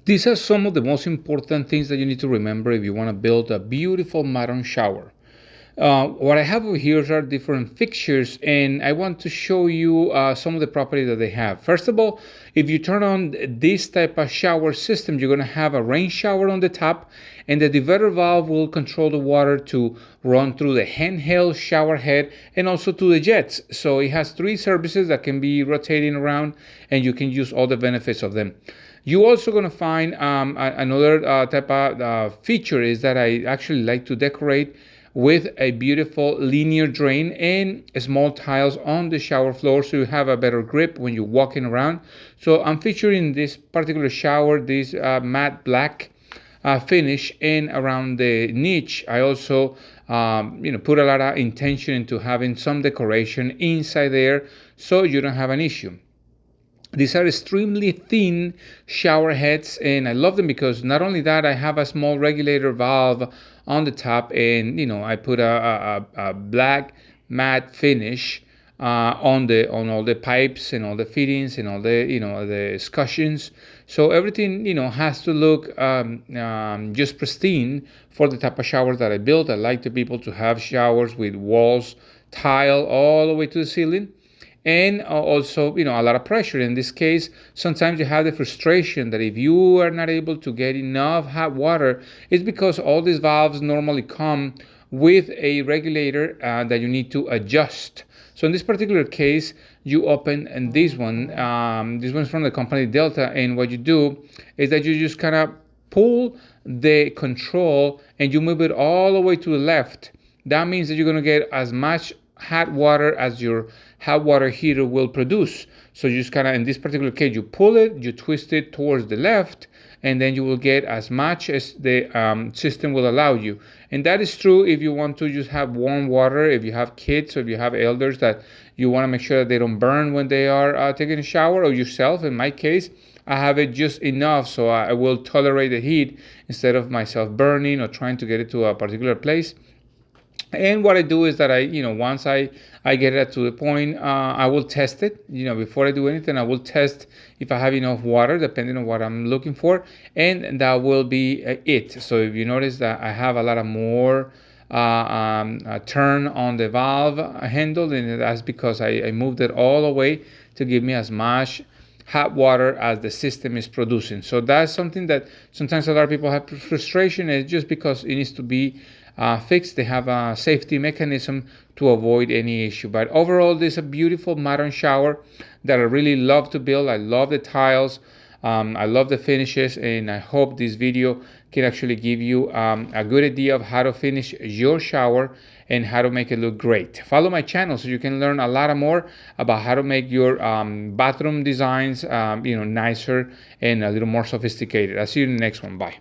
These are some of the most important things that you need to remember if you want to build a beautiful modern shower. What I have over here are different fixtures, and I want to show you some of the properties that they have. First of all, if you turn on this type of shower system, you're going to have a rain shower on the top, and the diverter valve will control the water to run through the handheld shower head and also to the jets. So it has three surfaces that can be rotating around, and you can use all the benefits of them. You're also going to find another type of feature is that I actually like to decorate with a beautiful linear drain and small tiles on the shower floor so you have a better grip when you're walking around. So I'm featuring this particular shower, this matte black finish, and around the niche I also put a lot of intention into having some decoration inside there so you don't have an issue. These are extremely thin shower heads, and I love them because not only that, I have a small regulator valve on the top, and I put a black matte finish on all the pipes and all the fittings and all the the escutcheons. So everything has to look just pristine for the type of shower that I built. I like the people to have showers with walls tile all the way to the ceiling, and also a lot of pressure. In this case, sometimes you have the frustration that if you are not able to get enough hot water, it's because all these valves normally come with a regulator that you need to adjust. So in this particular case, you open and this one's from the company Delta, and what you do is that you just kind of pull the control and you move it all the way to the left. That means that you're going to get as much hot water as your hot water heater will produce. So you just kind of, in this particular case, you pull it, you twist it towards the left, and then you will get as much as the system will allow you. And that is true if you want to just have warm water, if you have kids or if you have elders that you want to make sure that they don't burn when they are taking a shower, or yourself. In my case, I have it just enough so I will tolerate the heat instead of myself burning or trying to get it to a particular place. And what I do is that once I get it to the point, I will test it. Before I do anything, I will test if I have enough water, depending on what I'm looking for, and that will be it. So if you notice that I have a lot of more turn on the valve handle, and that's because I moved it all the way to give me as much hot water as the system is producing. So that's something that sometimes a lot of people have frustration. It's just because it needs to be fixed. They have a safety mechanism to avoid any issue. But overall, this is a beautiful modern shower that I really love to build. I love the tiles. I love the finishes, and I hope this video can actually give you a good idea of how to finish your shower and how to make it look great. Follow my channel so you can learn a lot more about how to make your bathroom designs nicer and a little more sophisticated. I'll see you in the next one. Bye.